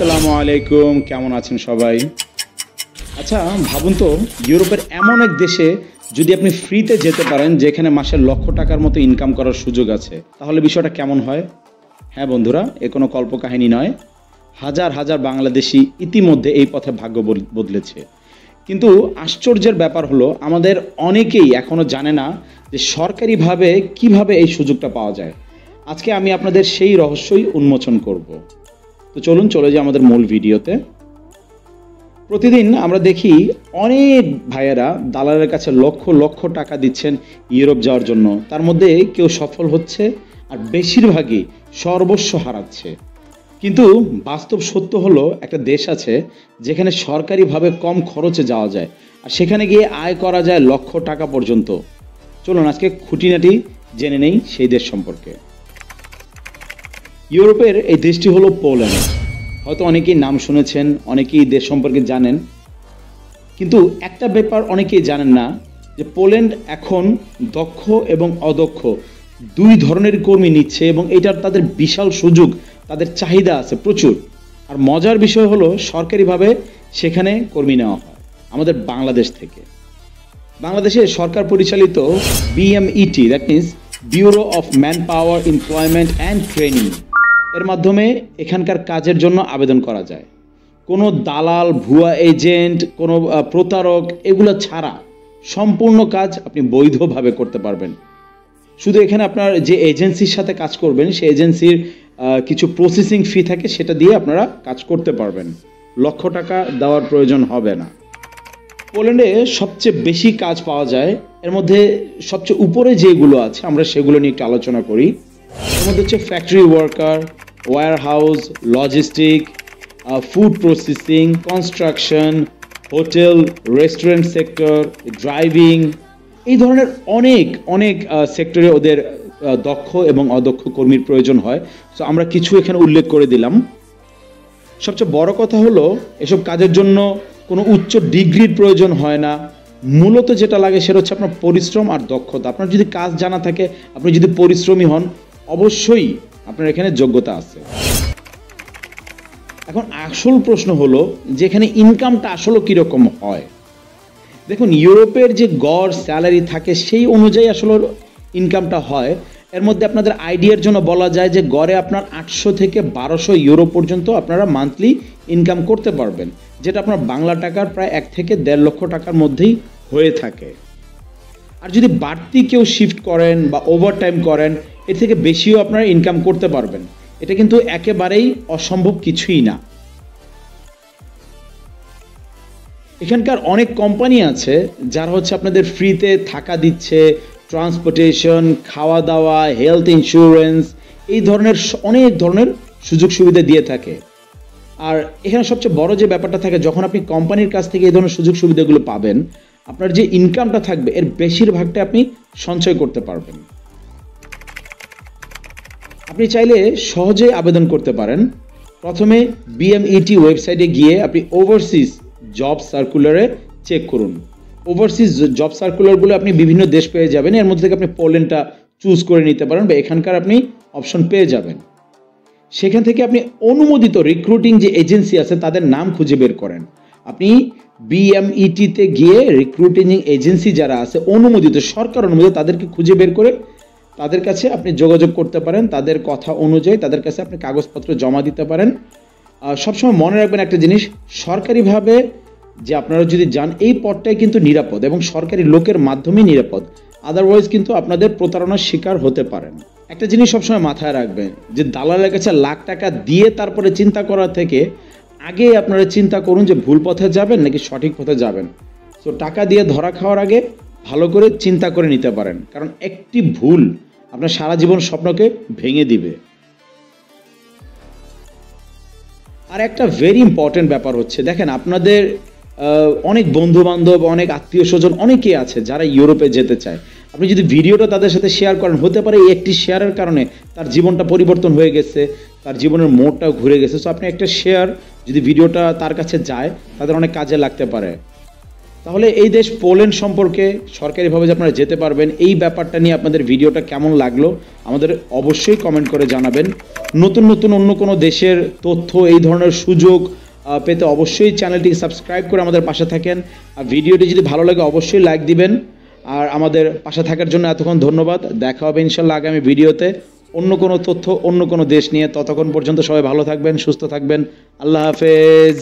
আসসালামু আলাইকুম, কেমন আছেন সবাই? আচ্ছা ভাবুন তো, ইউরোপের এমন এক দেশে যদি আপনি ফ্রিতে যেতে পারেন যেখানে মাসে লক্ষ টাকার মতো ইনকাম করার সুযোগ আছে, তাহলে বিষয়টা কেমন হয়? হ্যাঁ বন্ধুরা, এ কোনো কল্পকাহিনী নয়। হাজার হাজার বাংলাদেশি ইতিমধ্যে এই পথে ভাগ্য বদলেছে। কিন্তু আশ্চর্যের ব্যাপার হলো, আমাদের অনেকেই এখনো জানে না যে সরকারিভাবে কিভাবে এই সুযোগটা পাওয়া যায়। আজকে আমি আপনাদের সেই রহস্যই উন্মোচন করব। তো চলুন চলে যাই আমাদের মূল ভিডিওতে। প্রতিদিন আমরা দেখি অনেক ভাইয়েরা দালালের কাছে লক্ষ লক্ষ টাকা দিচ্ছেন ইউরোপ যাওয়ার জন্য। তার মধ্যে কেউ সফল হচ্ছে আর বেশিরভাগই সর্বস্ব হারাচ্ছে। কিন্তু বাস্তব সত্য হলো, একটা দেশ আছে যেখানে সরকারিভাবে কম খরচে যাওয়া যায় আর সেখানে গিয়ে আয় করা যায় লক্ষ টাকা পর্যন্ত। চলুন আজকে খুঁটিনাটি জেনে নেই সেই দেশ সম্পর্কে। ইউরোপের এই দেশটি হলো পোল্যান্ড। হয়তো অনেকেই নাম শুনেছেন, অনেকেই দেশ সম্পর্কে জানেন, কিন্তু একটা ব্যাপার অনেকেই জানেন না যে পোল্যান্ড এখন দক্ষ এবং অদক্ষ দুই ধরনের কর্মী নিচ্ছে এবং এটার তাদের বিশাল সুযোগ, তাদের চাহিদা আছে প্রচুর। আর মজার বিষয় হলো, সরকারিভাবে সেখানে কর্মী নেওয়া হয় আমাদের বাংলাদেশ থেকে। বাংলাদেশে সরকার পরিচালিত BMET, that means bureau of man power employment and training, এর মাধ্যমে এখানকার কাজের জন্য আবেদন করা যায়। কোনো দালাল, ভুয়া এজেন্ট, কোনো প্রতারক এগুলো ছাড়া সম্পূর্ণ কাজ আপনি বৈধভাবে করতে পারবেন। শুধু এখানে আপনার যে এজেন্সির সাথে কাজ করবেন, সেই এজেন্সির কিছু প্রসেসিং ফি থাকে, সেটা দিয়ে আপনারা কাজ করতে পারবেন। লক্ষ টাকা দেওয়ার প্রয়োজন হবে না। পোল্যান্ডে সবচেয়ে বেশি কাজ পাওয়া যায়, এর মধ্যে সবচেয়ে উপরে যেগুলো আছে আমরা সেগুলো নিয়ে একটু আলোচনা করি। এর মধ্যে হচ্ছে factory worker, warehouse, logistic, food processing, construction, hotel, restaurant sector, driving, এই ধরনের অনেক অনেক সেক্টরে ওদের দক্ষ এবং অদক্ষ কর্মীর প্রয়োজন হয়। সো আমরা কিছু এখানে উল্লেখ করে দিলাম। সবচেয়ে বড় কথা হলো, এসব কাজের জন্য কোনো উচ্চ ডিগ্রির প্রয়োজন হয় না। মূলত যেটা লাগে সেটা হচ্ছে আপনার পরিশ্রম আর দক্ষতা। আপনার যদি কাজ জানা থাকে, আপনি যদি পরিশ্রমী হন, অবশ্যই আপনার এখানে যোগ্যতা আছে। এখন আসল প্রশ্ন হলো যে এখানে ইনকামটা আসলে কীরকম হয়। দেখুন, ইউরোপের যে গড় স্যালারি থাকে সেই অনুযায়ী আসলে ইনকামটা হয়। এর মধ্যে আপনাদের আইডিয়ার জন্য বলা যায় যে গড়ে আপনার 800 থেকে 1200 ইউরো পর্যন্ত আপনারা মান্থলি ইনকাম করতে পারবেন, যেটা আপনার বাংলা টাকার প্রায় 1 থেকে 1.5 লক্ষ টাকার মধ্যেই হয়ে থাকে। আর যদি বাড়তি কেউ শিফট করেন বা ওভারটাইম করেন, এর থেকে বেশিও আপনারা ইনকাম করতে পারবেন। এটা কিন্তু একেবারেই অসম্ভব কিছুই না। এখানকার অনেক কোম্পানি আছে যারা হচ্ছে আপনাদের ফ্রিতে থাকা দিচ্ছে, ট্রান্সপোর্টেশন, খাওয়া দাওয়া, হেলথ ইন্স্যুরেন্স, এই ধরনের অনেক ধরনের সুযোগ সুবিধা দিয়ে থাকে। আর এখানে সবচেয়ে বড় যে ব্যাপারটা থাকে, যখন আপনি কোম্পানির কাছ থেকে এই ধরনের সুযোগ সুবিধাগুলো পাবেন, আপনার যে ইনকামটা থাকবে এর বেশিরভাগটা আপনি সঞ্চয় করতে পারবেন। আপনি চাইলে সহজে আবেদন করতে পারেন। প্রথমে বিএমইটি ওয়েবসাইটে গিয়ে আপনি ওভারসিজ জব সার্কুলারে চেক করুন। ওভারসিজ জব সার্কুলারগুলো আপনি বিভিন্ন দেশ পেয়ে যাবেন। এর মধ্যে থেকে আপনি পোল্যান্ডটা চুজ করে নিতে পারেন বা এখানকার আপনি অপশন পেয়ে যাবেন। সেখান থেকে আপনি অনুমোদিত রিক্রুটিং যে এজেন্সি আছে তাদের নাম খুঁজে বের করেন। আপনি বিএমইটিতে গিয়ে রিক্রুটিং এজেন্সি যারা আছে অনুমোদিত, সরকার অনুমোদিত, তাদেরকে খুঁজে বের করে তাদের কাছে আপনি যোগাযোগ করতে পারেন। তাদের কথা অনুযায়ী তাদের কাছে আপনি কাগজপত্র জমা দিতে পারেন। সবসময় মনে রাখবেন একটা জিনিস, সরকারিভাবে যে আপনারা যদি যান, এই পথটাই কিন্তু নিরাপদ এবং সরকারি লোকের মাধ্যমেই নিরাপদ। আদারওয়াইজ কিন্তু আপনাদের প্রতারণার শিকার হতে পারেন। একটা জিনিস সবসময় মাথায় রাখবেন যে দালালের কাছে লাখ টাকা দিয়ে তারপরে চিন্তা করা থেকে আগে আপনারা চিন্তা করুন যে ভুল পথে যাবেন নাকি সঠিক পথে যাবেন। সো টাকা দিয়ে ধরা খাওয়ার আগে ভালো করে চিন্তা করে নিতে পারেন, কারণ একটি ভুল আপনার সারা জীবন স্বপ্নকে ভেঙে দিবে। আর একটা ভেরি ইম্পর্টেন্ট ব্যাপার হচ্ছে, দেখেন আপনাদের অনেক বন্ধু বান্ধব, অনেক আত্মীয় স্বজন অনেকেই আছে যারা ইউরোপে যেতে চায়। আপনি যদি ভিডিওটা তাদের সাথে শেয়ার করেন, হতে পারে এই একটি শেয়ারের কারণে তার জীবনটা পরিবর্তন হয়ে গেছে, তার জীবনের মোড়টাও ঘুরে গেছে। সো আপনি একটা শেয়ার যদি ভিডিওটা তার কাছে যায়, তাদের অনেক কাজে লাগতে পারে। তাহলে এই দেশ পোল্যান্ড সম্পর্কে সরকারিভাবে যে আপনারা যেতে পারবেন, এই ব্যাপারটা নিয়ে আপনাদের ভিডিওটা কেমন লাগলো আমাদের অবশ্যই কমেন্ট করে জানাবেন। নতুন নতুন অন্য কোনো দেশের তথ্য, এই ধরনের সুযোগ পেতে অবশ্যই চ্যানেলটিকে সাবস্ক্রাইব করে আমাদের পাশে থাকেন। আর ভিডিওটি যদি ভালো লাগে অবশ্যই লাইক দিবেন। আর আমাদের পাশে থাকার জন্য এতক্ষণ ধন্যবাদ। দেখা হবে ইনশাল্লাহ আগামী ভিডিওতে অন্য কোনো তথ্য, অন্য কোনো দেশ নিয়ে। ততক্ষণ পর্যন্ত সবাই ভালো থাকবেন, সুস্থ থাকবেন। আল্লাহ হাফেজ।